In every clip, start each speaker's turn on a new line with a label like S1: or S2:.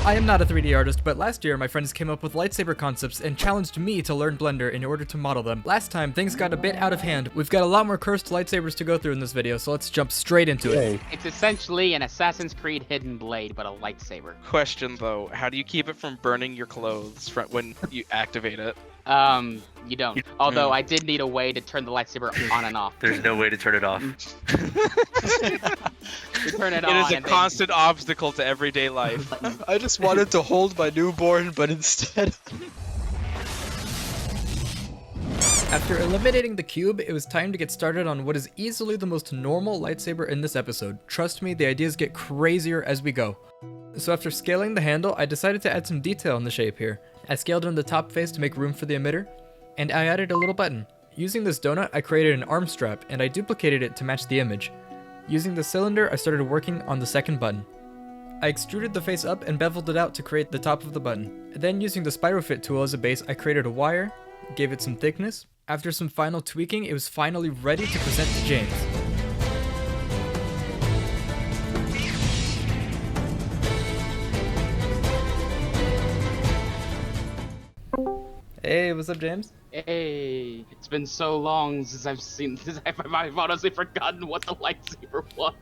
S1: I am not a 3D artist, but last year my friends came up with lightsaber concepts and challenged me to learn Blender in order to model them. Last time, things got a bit out of hand. We've got a lot more cursed lightsabers to go through in this video, so let's jump straight into it.
S2: It's essentially an Assassin's Creed hidden blade, but a lightsaber.
S3: Question though, how do you keep it from burning your clothes when you activate it?
S2: You don't. Although I did need a way to turn the lightsaber on and off.
S4: There's no way to turn it off.
S2: To turn it on.
S3: It is a constant obstacle to everyday life.
S5: I just wanted to hold my newborn, but instead...
S1: After eliminating the cube, it was time to get started on what is easily the most normal lightsaber in this episode. Trust me, the ideas get crazier as we go. So after scaling the handle, I decided to add some detail in the shape here. I scaled in the top face to make room for the emitter, and I added a little button. Using this donut, I created an arm strap, and I duplicated it to match the image. Using the cylinder, I started working on the second button. I extruded the face up and beveled it out to create the top of the button. Then using the SpyroFit tool as a base, I created a wire, gave it some thickness. After some final tweaking, it was finally ready to present to James. Hey, what's up, James?
S2: Hey, it's been so long since I've honestly forgotten what the lightsaber was.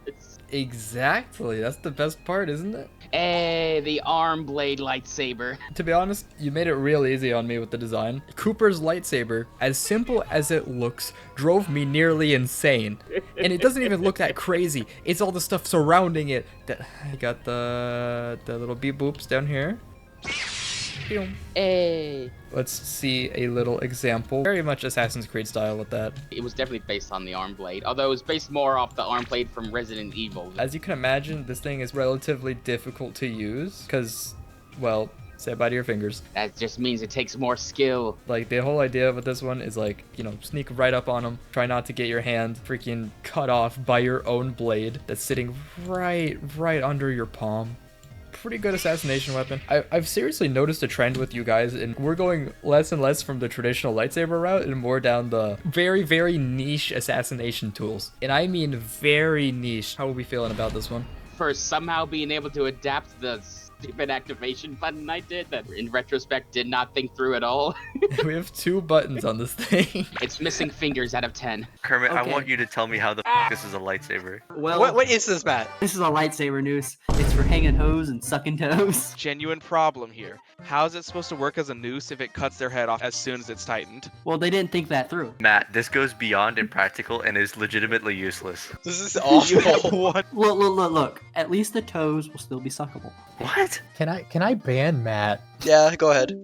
S1: Exactly, that's the best part, isn't it?
S2: Hey, the arm blade lightsaber.
S1: To be honest, you made it real easy on me with the design. Cooper's lightsaber, as simple as it looks, drove me nearly insane. And it doesn't even look that crazy. It's all the stuff surrounding it. I got the little beep boops down here.
S2: Hey.
S1: Let's see a little example. Very much Assassin's Creed style with that.
S2: It was definitely based on the arm blade, although it was based more off the arm blade from Resident Evil.
S1: As you can imagine, this thing is relatively difficult to use because, well, say bye to your fingers.
S2: That just means it takes more skill.
S1: Like, the whole idea with this one is like, you know, sneak right up on them. Try not to get your hand freaking cut off by your own blade that's sitting right under your palm. Pretty good assassination weapon. I've seriously noticed a trend with you guys, and we're going less and less from the traditional lightsaber route and more down the very niche assassination tools. And I mean very niche. How are we feeling about this one?
S2: For somehow being able to adapt the stupid activation button I did that in retrospect did not think through at all.
S1: We have 2 buttons on this thing.
S2: It's missing fingers out of 10.
S4: Kermit,
S6: Okay.
S4: I want you to tell me how the this is a lightsaber.
S6: Well,
S5: What is this, Matt?
S6: this is a lightsaber, Noos. It's for hanging hose and sucking toes.
S3: Genuine problem here. How is it supposed to work as a noose if it cuts their head off as soon as it's tightened?
S6: Well, they didn't think that through.
S4: Matt, this goes beyond impractical and is legitimately useless.
S5: This is awful.
S3: What?
S6: Look. At least the toes will still be suckable.
S4: What?
S7: Can I ban Matt?
S5: Yeah, go ahead.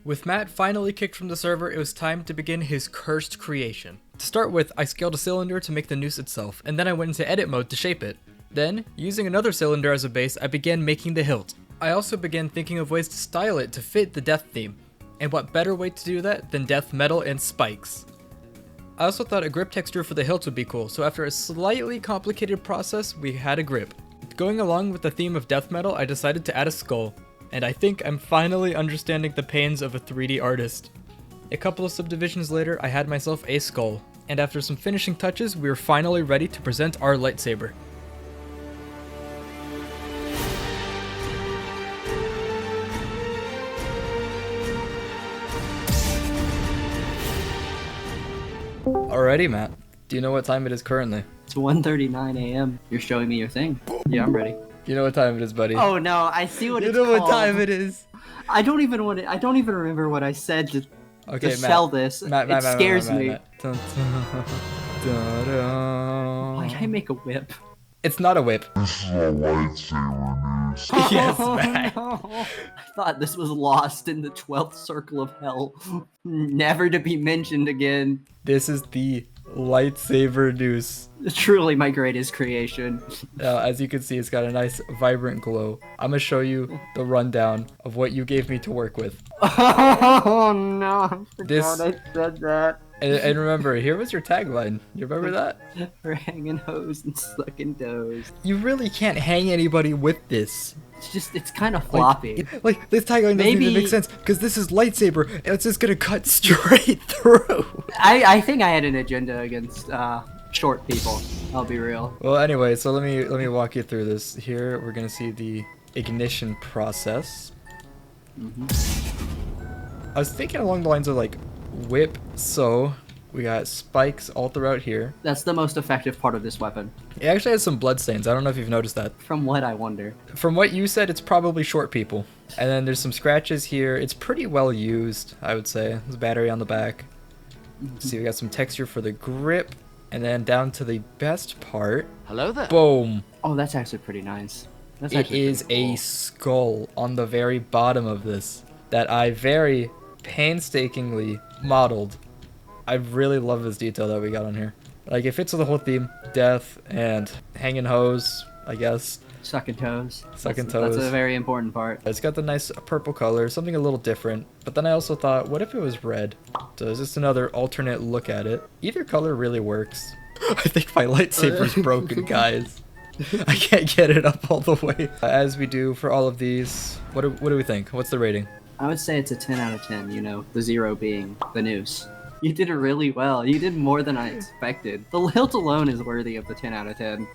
S1: With Matt finally kicked from the server, it was time to begin his cursed creation. To start with, I scaled a cylinder to make the noose itself, and then I went into edit mode to shape it. Then, using another cylinder as a base, I began making the hilt. I also began thinking of ways to style it to fit the death theme. And what better way to do that than death metal and spikes? I also thought a grip texture for the hilt would be cool, so after a slightly complicated process, we had a grip. Going along with the theme of death metal, I decided to add a skull. And I think I'm finally understanding the pains of a 3D artist. A couple of subdivisions later, I had myself a skull. And after some finishing touches, we were finally ready to present our lightsaber. Alrighty, Matt. Do you know what time it is currently?
S6: It's 1:39 a.m. You're showing me your thing. Yeah, I'm ready.
S1: You know what time it is, buddy.
S6: Oh no, I see what
S1: You
S6: it's
S1: know
S6: called.
S1: what time it is.
S6: I don't even remember what I said to
S1: Okay, Matt.
S6: sell this.
S1: Matt,
S6: it scares me.
S1: Dun, dun, dun, dun.
S6: Why did I make a whip?
S1: It's not a whip.
S8: This is a lightsaber news.
S1: Yes,
S6: Oh,
S1: Matt.
S6: no. I thought this was lost in the 12th circle of hell, never to be mentioned again.
S1: This is the lightsaber noose.
S6: Truly my greatest creation.
S1: As you can see, it's got a nice vibrant glow. I'm gonna show you the rundown of what you gave me to work with.
S6: Oh no, I forgot
S1: This-
S6: I said that.
S1: And remember, here was your tagline. You remember that?
S6: We're hanging hose and sucking toes.
S1: You really can't hang anybody with this.
S6: It's kind of floppy.
S1: Like this tagline doesn't even
S6: Maybe-
S1: make sense because this is lightsaber and it's just gonna cut straight through.
S6: I think I had an agenda against short people. I'll be real.
S1: Well, anyway, so let me walk you through this. Here we're gonna see the ignition process.
S6: Mm-hmm.
S1: I was thinking along the lines of like whip, so we got spikes all throughout here.
S6: That's the most effective part of this weapon.
S1: It actually has some bloodstains. I don't know if you've noticed that.
S6: From what I wonder.
S1: From what you said, it's probably short people. And then there's some scratches here. It's pretty well used, I would say. There's a battery on the back. See, we got some texture for the grip. And then down to the best part.
S2: Hello there.
S1: Boom.
S6: Oh, that's actually pretty nice. That's
S1: It
S6: actually
S1: is
S6: pretty
S1: a
S6: cool.
S1: skull on the very bottom of this that I very painstakingly modeled. I really love this detail that we got on here. Like, it fits with the whole theme. Death and hanging hose, I guess.
S6: Sucking toes.
S1: Sucking
S6: That's
S1: toes.
S6: a very important part.
S1: It's got the nice purple color, something a little different. But then I also thought, what if it was red? So it's just another alternate look at it. Either color really works. I think my lightsaber's broken, guys. I can't get it up all the way. As we do for all of these, what do we think? What's the rating?
S6: I would say it's a 10 out of 10, you know, the 0 being the Noos. You did it really well. You did more than I expected. The hilt alone is worthy of the 10 out of 10.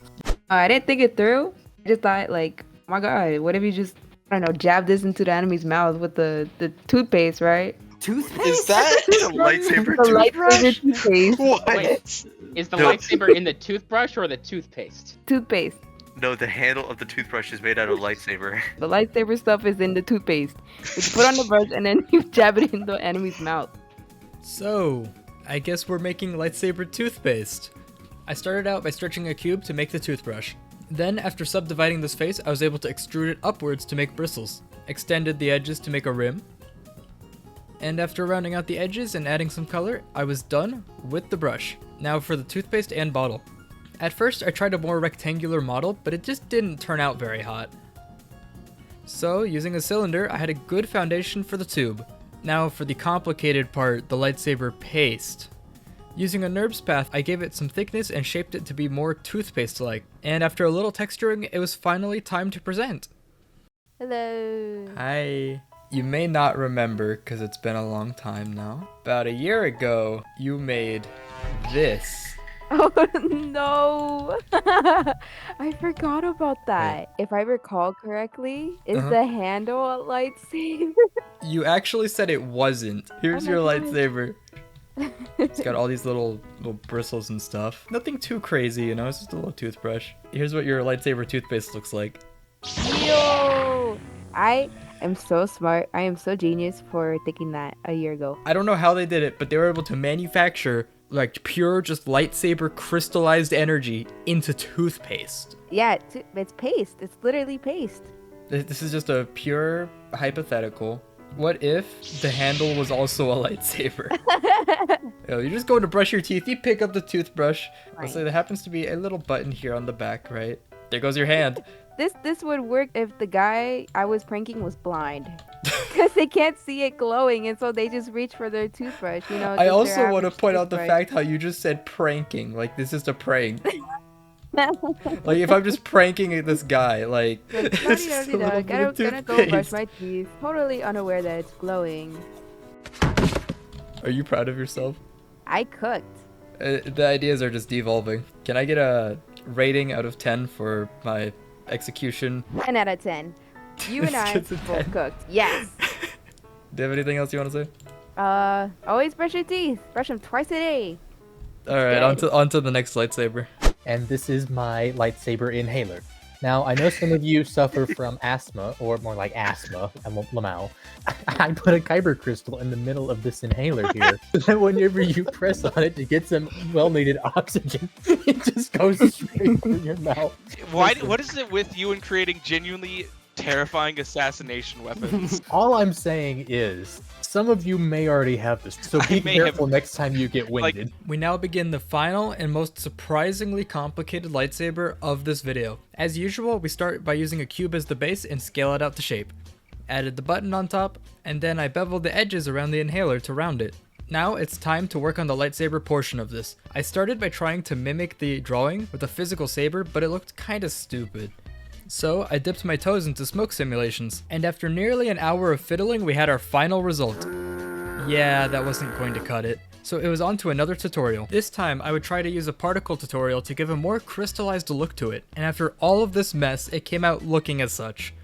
S9: I didn't think it through. I just thought, like, oh my god, what if you just, I don't know, jab this into the enemy's mouth with the toothpaste, right?
S6: Toothpaste?
S5: Is that
S4: The lightsaber
S9: The
S4: toothbrush?
S9: lightsaber toothpaste.
S5: what?
S2: Wait, is the
S4: No.
S2: lightsaber in the toothbrush or the toothpaste?
S9: Toothpaste.
S4: No, the handle of the toothbrush is made out of lightsaber.
S9: The lightsaber stuff is in the toothpaste. Which you put on the brush and then you jab it in the enemy's mouth.
S1: So, I guess we're making lightsaber toothpaste. I started out by stretching a cube to make the toothbrush. Then, after subdividing this face, I was able to extrude it upwards to make bristles. Extended the edges to make a rim. And after rounding out the edges and adding some color, I was done with the brush. Now for the toothpaste and bottle. At first, I tried a more rectangular model, but it just didn't turn out very hot. So, using a cylinder, I had a good foundation for the tube. Now for the complicated part, the lightsaber paste. Using a NURBS path, I gave it some thickness and shaped it to be more toothpaste-like. And after a little texturing, it was finally time to present.
S9: Hello.
S1: Hi. You may not remember, because it's been a long time now. About a year ago, you made this.
S9: Oh no! I forgot about that. If I recall correctly, is the handle a lightsaber?
S1: You actually said it wasn't. Here's
S9: Oh
S1: your
S9: my God.
S1: lightsaber. It's got all these little bristles and stuff. Nothing too crazy, you know, it's just a little toothbrush. Here's what your lightsaber toothpaste looks like.
S9: Yo! I am so smart. I am so genius for thinking that a year ago.
S1: I don't know how they did it, but they were able to manufacture like pure just lightsaber crystallized energy into toothpaste.
S9: Yeah, it's paste. It's literally paste.
S1: This is just a pure hypothetical. What if the handle was also a lightsaber? You know, you're just going to brush your teeth, you pick up the toothbrush. Let's say there happens to be a little button here on the back, right? There goes your hand.
S9: This would work if the guy I was pranking was blind. Because they can't see it glowing, and so they just reach for their toothbrush, you know.
S1: I
S9: just
S1: also
S9: their
S1: want to
S9: average
S1: point out the
S9: toothbrush.
S1: fact how you just said pranking. Like, this is a prank. Like, if I'm just pranking this guy, like... it's just a little bit of
S9: Gonna go brush
S1: toothpaste.
S9: my teeth. Totally unaware that it's glowing.
S1: Are you proud of yourself?
S9: I cooked.
S1: The ideas are just devolving. Can I get a rating out of 10 for my execution?
S9: 10 out of 10. You and I
S1: Gets a
S9: both
S1: 10.
S9: cooked. Yes.
S1: Do you have anything else you want to say?
S9: Always brush your teeth. Brush them twice a day.
S1: Alright,
S9: Good.
S1: on to the next lightsaber.
S7: And this is my lightsaber inhaler. Now, I know some of you suffer from asthma, or more like asthma, Lamau. I put a kyber crystal in the middle of this inhaler here, so that whenever you press on it to get some well-needed oxygen, it just goes straight through your mouth.
S3: Why? What is it with you and creating genuinely terrifying assassination weapons?
S7: All I'm saying is, some of you may already have this, so be
S3: may have-
S7: careful next time you get winded.
S1: We now begin the final and most surprisingly complicated lightsaber of this video. As usual, we start by using a cube as the base and scale it out to shape. Added the button on top, and then I beveled the edges around the inhaler to round it. Now it's time to work on the lightsaber portion of this. I started by trying to mimic the drawing with a physical saber, but it looked kinda stupid. So I dipped my toes into smoke simulations, and after nearly an hour of fiddling, we had our final result. Yeah, that wasn't going to cut it. So it was on to another tutorial. This time, I would try to use a particle tutorial to give a more crystallized look to it, and after all of this mess, it came out looking as such.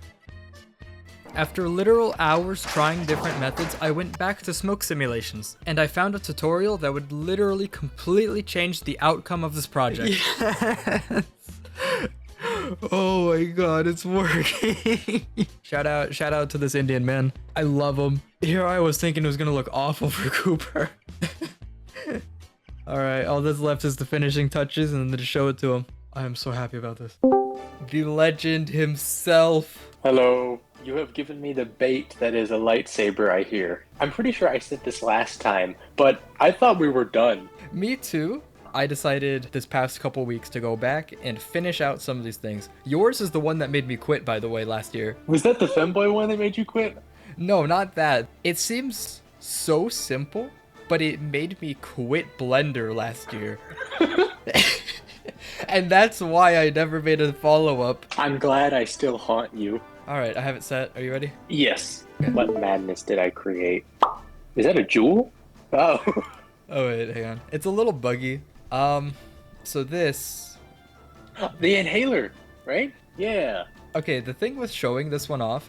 S1: After literal hours trying different methods, I went back to smoke simulations, and I found a tutorial that would literally completely change the outcome of this project. Yes. Oh my god, it's working. Shout out to this Indian man. I love him. Here I was thinking it was gonna look awful for Cooper. Alright, all that's left is the finishing touches and then to show it to him. I am so happy about this. The legend himself.
S10: Hello. You have given me the bait that is a lightsaber, I hear. I'm pretty sure I said this last time, but I thought we were done.
S1: Me too. I decided this past couple weeks to go back and finish out some of these things. Yours is the one that made me quit, by the way, last year.
S10: Was that the femboy one that made you quit?
S1: No, not that. It seems so simple, but it made me quit Blender last year. And that's why I never made a follow-up.
S10: I'm glad I still haunt you.
S1: Alright, I have it set. Are you ready?
S10: Yes.
S1: Okay.
S10: What madness did I create? Is that a jewel? Oh.
S1: Oh wait, hang on. It's a little buggy. So this...
S10: The inhaler, right? Yeah.
S1: Okay, the thing with showing this one off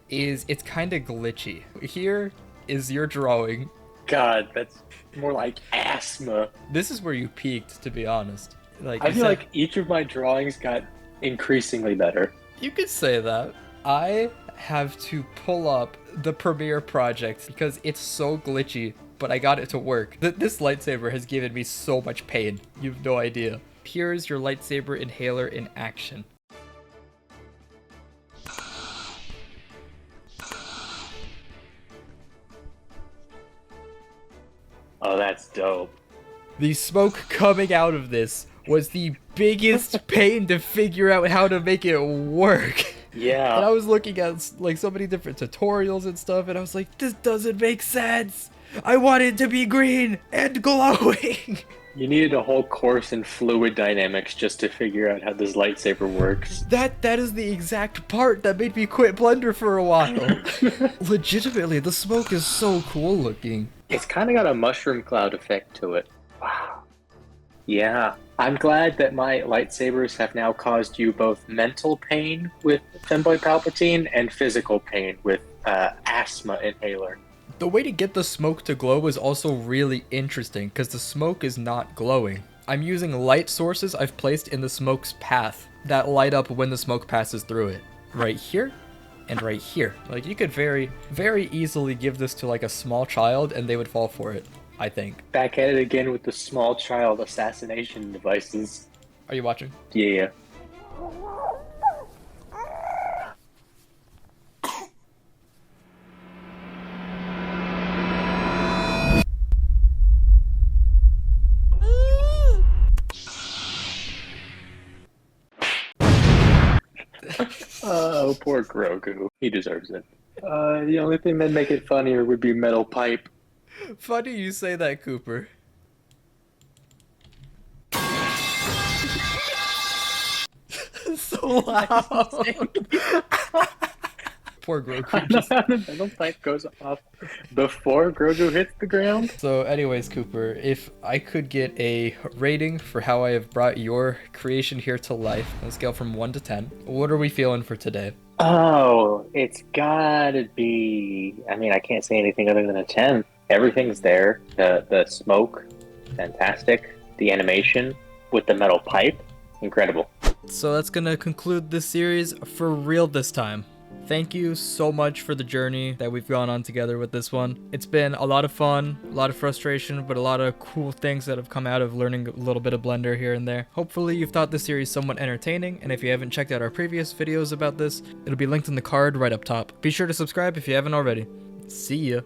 S1: is it's kind of glitchy. Here is your drawing.
S10: God, that's more like asthma.
S1: This is where you peaked, to be honest. Like
S10: I feel like each of my drawings got increasingly better.
S1: You could say that. I have to pull up the Premiere project because it's so glitchy, but I got it to work. This lightsaber has given me so much pain. You have no idea. Here's your lightsaber inhaler in action.
S10: Oh, that's dope.
S1: The smoke coming out of this was the biggest pain to figure out how to make it work.
S10: Yeah.
S1: And I was looking at like so many different tutorials and stuff, and I was like, this doesn't make sense. I want it to be green and glowing.
S10: You needed a whole course in fluid dynamics just to figure out how this lightsaber works.
S1: That is the exact part that made me quit Blender for a while. Legitimately, the smoke is so cool looking.
S10: It's kind of got a mushroom cloud effect to it. Wow. Yeah. I'm glad that my lightsabers have now caused you both mental pain with Femboy Palpatine and physical pain with asthma inhaler.
S1: The way to get the smoke to glow is also really interesting because the smoke is not glowing. I'm using light sources I've placed in the smoke's path that light up when the smoke passes through it. Right here and right here. Like you could very, very easily give this to like a small child and they would fall for it, I think.
S10: Back at it again with the small child assassination devices.
S1: Are you watching?
S10: Yeah. Oh, poor Grogu. He deserves it. The only thing that'd make it funnier would be metal pipe.
S1: Funny you say that, Cooper. So loud. Poor Grogu.
S10: The metal pipe goes off before Grogu hits the ground.
S1: So anyways, Cooper, if I could get a rating for how I have brought your creation here to life on a scale from 1 to 10, what are we feeling for today?
S10: Oh, it's gotta be... I mean, I can't say anything other than a 10. Everything's there. The smoke, fantastic. The animation with the metal pipe, incredible.
S1: So that's gonna conclude this series for real this time. Thank you so much for the journey that we've gone on together with this one. It's been a lot of fun, a lot of frustration, but a lot of cool things that have come out of learning a little bit of Blender here and there. Hopefully you've thought this series somewhat entertaining, and if you haven't checked out our previous videos about this, it'll be linked in the card right up top. Be sure to subscribe if you haven't already. See ya.